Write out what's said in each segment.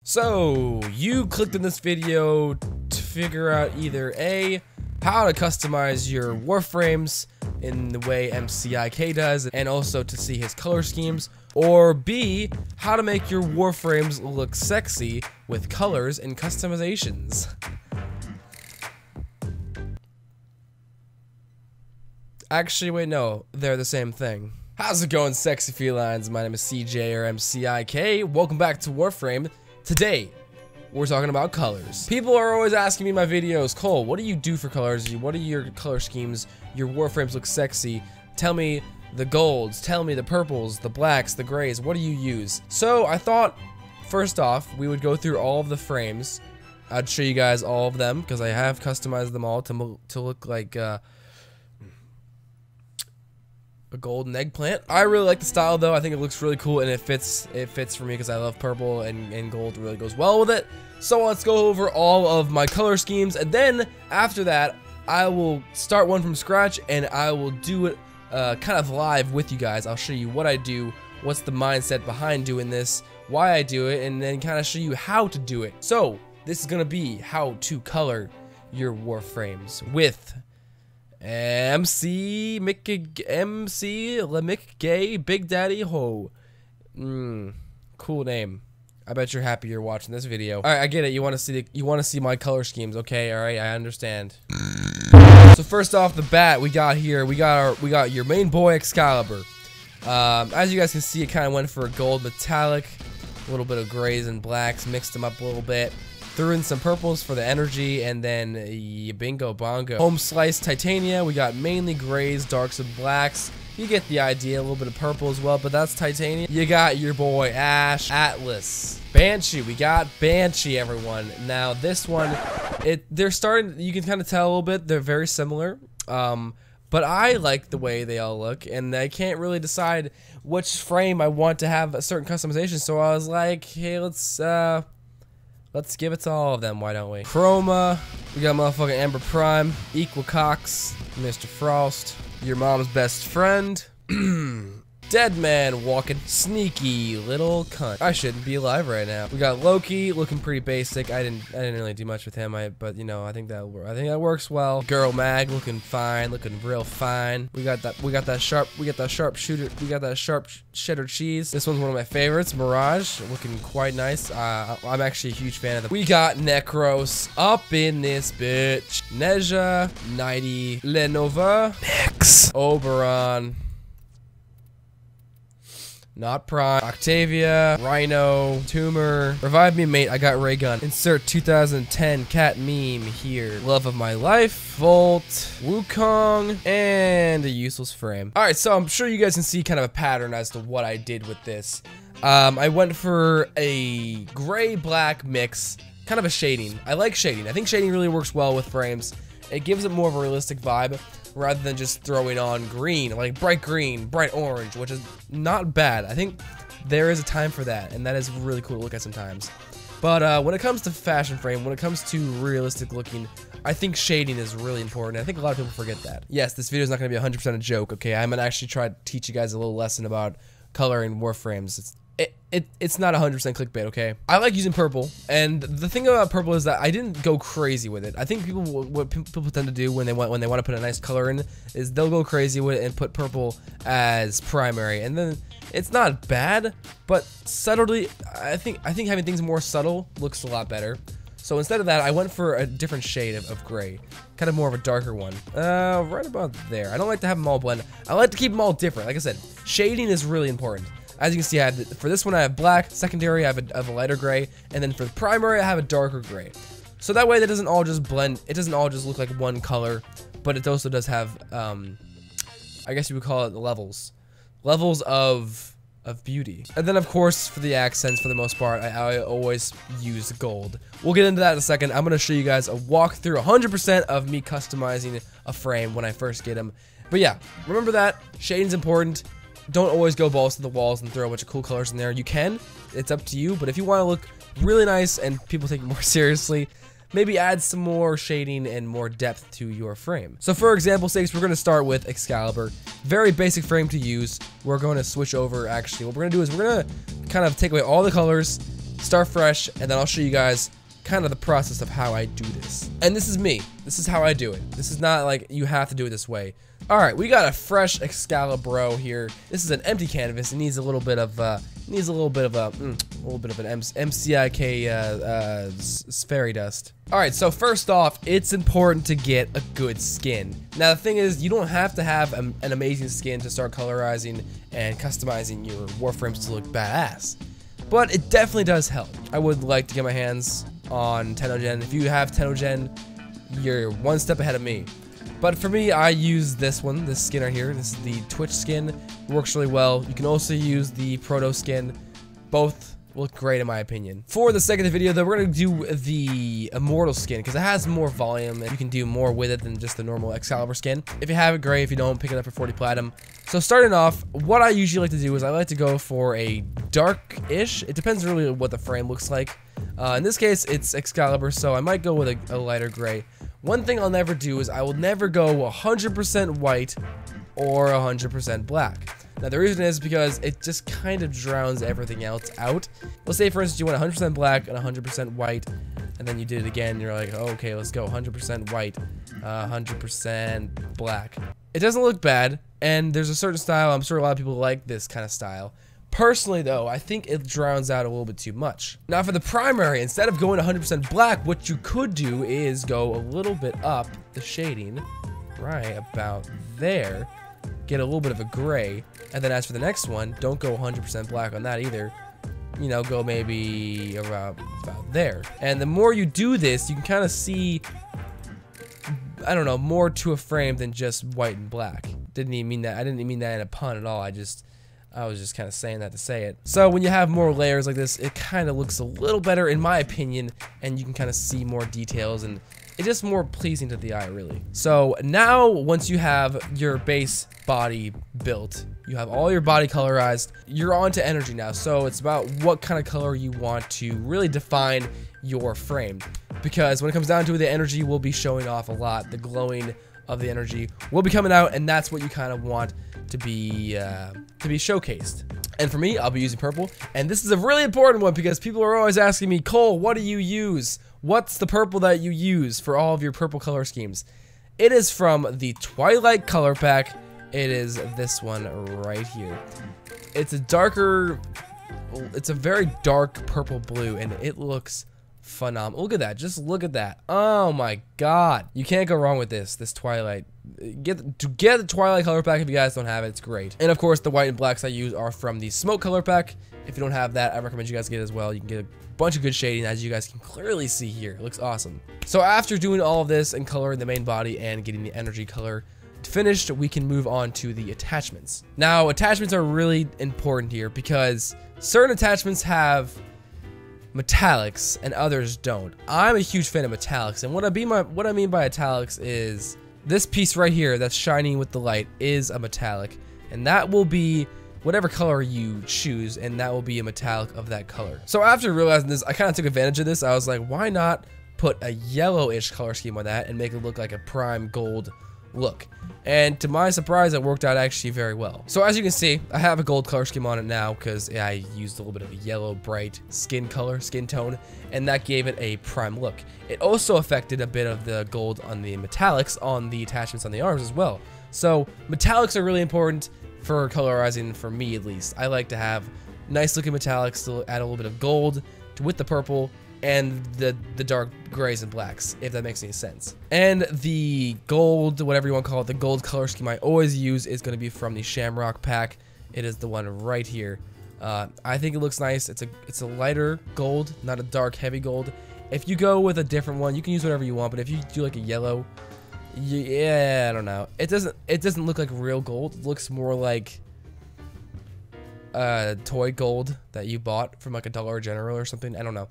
So, you clicked in this video to figure out either A, how to customize your Warframes in the way M.C.I.K does, and also to see his color schemes, or B, how to make your Warframes look sexy with colors and customizations. Actually, wait, no, they're the same thing. How's it going, sexy felines? My name is CJ or M.C.I.K. Welcome back to Warframe. Today, we're talking about colors. People are always asking me in my videos, Cole, what do you do for colors? What are your color schemes? Your Warframes look sexy. Tell me the golds, tell me the purples, the blacks, the grays, what do you use? So I thought, first off, we would go through all of the frames. I'd show you guys all of them, because I have customized them all to look like a golden eggplant. I really like the style though. I think it looks really cool and it fits for me because I love purple and gold really goes well with it. So let's go over all of my color schemes, and then after that I will start one from scratch and I will do it kind of live with you guys. I'll show you what I do, what's the mindset behind doing this, why I do it, and then kind of show you how to do it. So this is gonna be how to color your Warframes with M.C.I.K, Big Daddy Ho. Cool name. I bet you're happy you're watching this video. All right, I get it. You want to see my color schemes, okay? All right, I understand. So first off the bat, we got your main boy Excalibur. As you guys can see, it kind of went for a gold metallic, a little bit of grays and blacks, mixed them up a little bit. Threw in some purples for the energy, and then bingo bongo. Home slice Titania, we got mainly grays, darks, and blacks. You get the idea, a little bit of purple as well, but that's Titania. You got your boy Ash, Atlas, Banshee. We got Banshee, everyone. Now this one, they're starting, you can kind of tell a little bit, they're very similar. But I like the way they all look, and I can't really decide which frame I want to have a certain customization, so I was like, hey, let's give it to all of them, why don't we? Chroma, we got motherfucking Ember Prime, Equalcox, Mr. Frost, your mom's best friend, Dead Man walking, sneaky little cunt. I shouldn't be alive right now. We got Loki, looking pretty basic. I didn't really do much with him, but you know, I think that works well. Girl Mag, looking fine, looking real fine. We got that sharp cheddar cheese. This one's one of my favorites. Mirage, looking quite nice. I'm actually a huge fan of them. We got Necros up in this bitch. Neja, Nighty, Lenova, Mix, Oberon. Not Prime, Octavia, Rhino, Tumor, Revive Me Mate, I got Ray Gun. Insert 2010 cat meme here. Love of My Life, Volt, Wukong, and a useless frame. Alright, so I'm sure you guys can see kind of a pattern as to what I did with this. I went for a gray-black mix, kind of a shading. I like shading. I think shading really works well with frames. It gives it more of a realistic vibe, rather than just throwing on green, like bright green, bright orange, which is not bad. I think there is a time for that, and that is really cool to look at sometimes. But when it comes to fashion frame, when it comes to realistic looking, I think shading is really important. I think a lot of people forget that. Yes, this video is not going to be 100% a joke, okay? I'm going to actually try to teach you guys a little lesson about coloring Warframes. It's not 100% clickbait, okay? I like using purple, and the thing about purple is that I didn't go crazy with it. I think what people tend to do when they want to put a nice color in is they'll go crazy with it and put purple as primary, and then it's not bad, but subtly, I think having things more subtle looks a lot better. So instead of that, I went for a different shade of gray, kind of more of a darker one, right about there. I don't like to have them all blend. I like to keep them all different. Like I said, shading is really important. As you can see, for this one I have black, secondary I have a lighter gray, and then for the primary I have a darker gray. So that way that doesn't all just blend, it doesn't all just look like one color, but it also does have, I guess you would call it levels of beauty. And then of course for the accents, for the most part, I always use gold. We'll get into that in a second. I'm going to show you guys a walkthrough, 100% of me customizing a frame when I first get them. But yeah, remember that, shading's important. Don't always go balls to the walls and throw a bunch of cool colors in there. You can, it's up to you, but if you want to look really nice and people take it more seriously, maybe add some more shading and more depth to your frame. So for example sakes, we're going to start with Excalibur. Very basic frame to use. We're going to switch over, actually. What we're going to do is we're going to kind of take away all the colors start fresh, and then I'll show you guys kind of the process of how I do this. And this is me. This is how I do it. This is not like you have to do it this way. All right, we got a fresh Excalibur here. This is an empty canvas. It needs a little bit of an M.C.I.K. fairy dust. All right, so first off, it's important to get a good skin. Now the thing is, you don't have to have an amazing skin to start colorizing and customizing your Warframes to look badass, but it definitely does help. I would like to get my hands on Titania. If you have Titania, you're one step ahead of me. But for me, I use this one, this skin right here. This is the Twitch skin. It works really well. You can also use the Proto skin. Both look great in my opinion. For the second video though, we're gonna do the Immortal skin because it has more volume and you can do more with it than just the normal Excalibur skin. If you have it, great. If you don't, pick it up for 40 platinum. So starting off, what I usually like to do is I like to go for a dark-ish. It depends really on what the frame looks like. In this case, it's Excalibur, so I might go with a lighter gray. One thing I'll never do is I will never go 100% white or 100% black. Now the reason is because it just kind of drowns everything else out. Let's say for instance you went 100% black and 100% white, and then you did it again and you're like, oh, okay, let's go 100% white, 100% black. It doesn't look bad, and there's a certain style, I'm sure a lot of people like this kind of style. Personally though, I think it drowns out a little bit too much. Now for the primary, instead of going 100% black, what you could do is go a little bit up the shading, right about there, get a little bit of a gray, and then as for the next one, don't go 100% black on that either. You know, go maybe about there. And the more you do this, you can kind of see, I don't know, more to a frame than just white and black. Didn't even mean that. I didn't mean that in a pun at all. I was just kind of saying that to say it. So when you have more layers like this, it kind of looks a little better in my opinion, and you can kind of see more details, and it's just more pleasing to the eye, really. So now, once you have your base body built, you have all your body colorized, you're on to energy now. So it's about what kind of color you want to really define your frame. Because when it comes down to it, the energy will be showing off a lot. The glowing of the energy will be coming out, and that's what you kind of want to be showcased. And for me, I'll be using purple, and this is a really important one because people are always asking me, Cole, what do you use? What's the purple that you use for all of your purple color schemes? It is from the Twilight color pack. It is this one right here. It's a darker, it's a very dark purple blue, and it looks phenomenal. Look at that, just look at that. Oh my god, you can't go wrong with this Twilight. Get the Twilight color pack if you guys don't have it. It's great. And of course the white and blacks I use are from the Smoke color pack. If you don't have that, I recommend you guys get it as well. You can get a bunch of good shading, as you guys can clearly see here. It looks awesome. So after doing all of this and coloring the main body and getting the energy color finished, we can move on to the attachments. Now attachments are really important here because certain attachments have metallics and others don't. I'm a huge fan of metallics, and what I mean by metallics is this piece right here that's shining with the light is a metallic, and that will be whatever color you choose, and that will be a metallic of that color. So after realizing this, I kind of took advantage of this. I was like, why not put a yellowish color scheme on that and make it look like a prime gold look? And to my surprise, it worked out actually very well. So as you can see, I have a gold color scheme on it now because I used a little bit of a yellow bright skin tone, and that gave it a prime look. It also affected a bit of the gold on the metallics on the attachments on the arms as well. So metallics are really important for colorizing, for me at least. I like to have nice looking metallics to add a little bit of gold with the purple and the dark grays and blacks, if that makes any sense. And the gold, whatever you want to call it, the gold color scheme I always use is going to be from the Shamrock pack. It is the one right here. I think it looks nice. It's a lighter gold, not a dark heavy gold. If you go with a different one, you can use whatever you want, but if you do like a yellow, yeah, I don't know. It doesn't look like real gold. It looks more like toy gold that you bought from like a Dollar General or something. I don't know.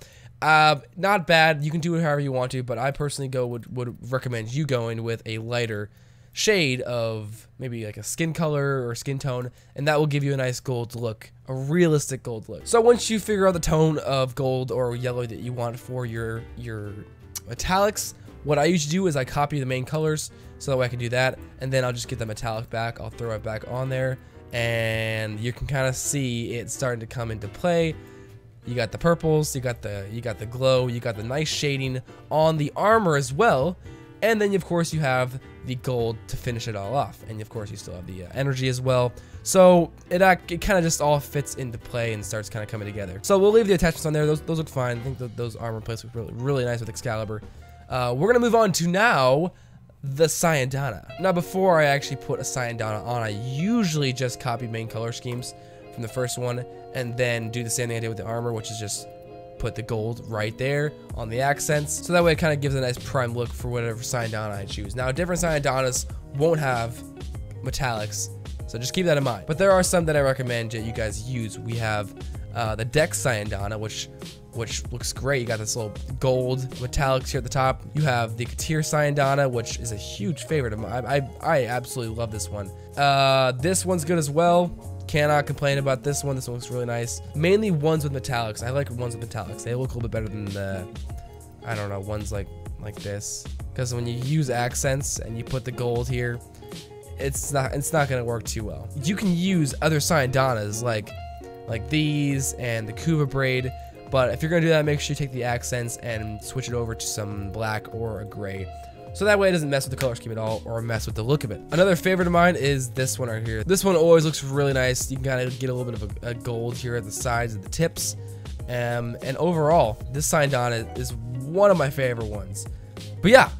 Not bad. You can do it however you want to, but I personally would recommend you going with a lighter shade of maybe like a skin color or skin tone, and that will give you a nice gold look, a realistic gold look. So once you figure out the tone of gold or yellow that you want for your metallics, what I usually do is I copy the main colors so that way I can do that, and then I'll just get the metallic back. I'll throw it back on there, and you can kind of see it starting to come into play. You got the purples, you got the glow, you got the nice shading on the armor as well. And then, of course, you have the gold to finish it all off. And, of course, you still have the energy as well. So it kind of just all fits into play and starts kind of coming together. So we'll leave the attachments on there. Those look fine. I think those armor plates look really nice with Excalibur. We're going to move on to now the Cyanidana. Now, before I actually put a Cyanidana on, I usually just copy main color schemes from the first one and then do the same thing I did with the armor, which is just put the gold right there on the accents, so that way it kind of gives a nice prime look for whatever Cyanidana I choose. Now, different Cyanidanas won't have metallics, so just keep that in mind. But there are some that I recommend that you guys use. We have the Dex Cyanidana, which looks great. You got this little gold metallics here at the top. You have the Katir Cyanidana, which is a huge favorite of mine. I absolutely love this one. This one's good as well. Cannot complain about this one. This one looks really nice. Mainly ones with metallics. I like ones with metallics. They look a little bit better than the, I don't know, ones like this. Because when you use accents and you put the gold here, it's not gonna work too well. You can use other Cyanidanas like these and the Kuva braid, but if you're gonna do that, make sure you take the accents and switch it over to some black or a gray. So that way it doesn't mess with the color scheme at all or mess with the look of it. Another favorite of mine is this one right here. This one always looks really nice. You can kind of get a little bit of a gold here at the sides of the tips. And overall, this Cyanidana is one of my favorite ones. But yeah,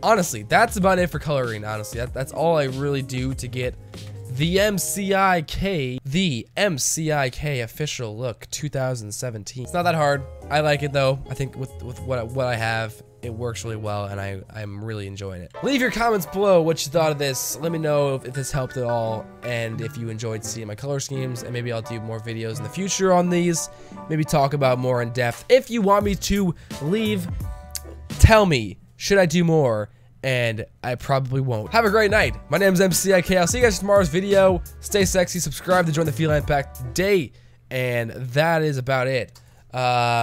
honestly, that's about it for coloring, honestly. That's all I really do to get the M.C.I.K, the M.C.I.K official look 2017. It's not that hard. I like it though. I think with what I have, it works really well, and I'm really enjoying it. Leave your comments below what you thought of this. Let me know if this helped at all, and if you enjoyed seeing my color schemes, and maybe I'll do more videos in the future on these. Maybe talk about more in depth. If you want me to tell me, should I do more? And I probably won't. Have a great night. My name is M.C.I.K. I'll see you guys in tomorrow's video. Stay sexy, subscribe to join the Feline Pack today, and that is about it.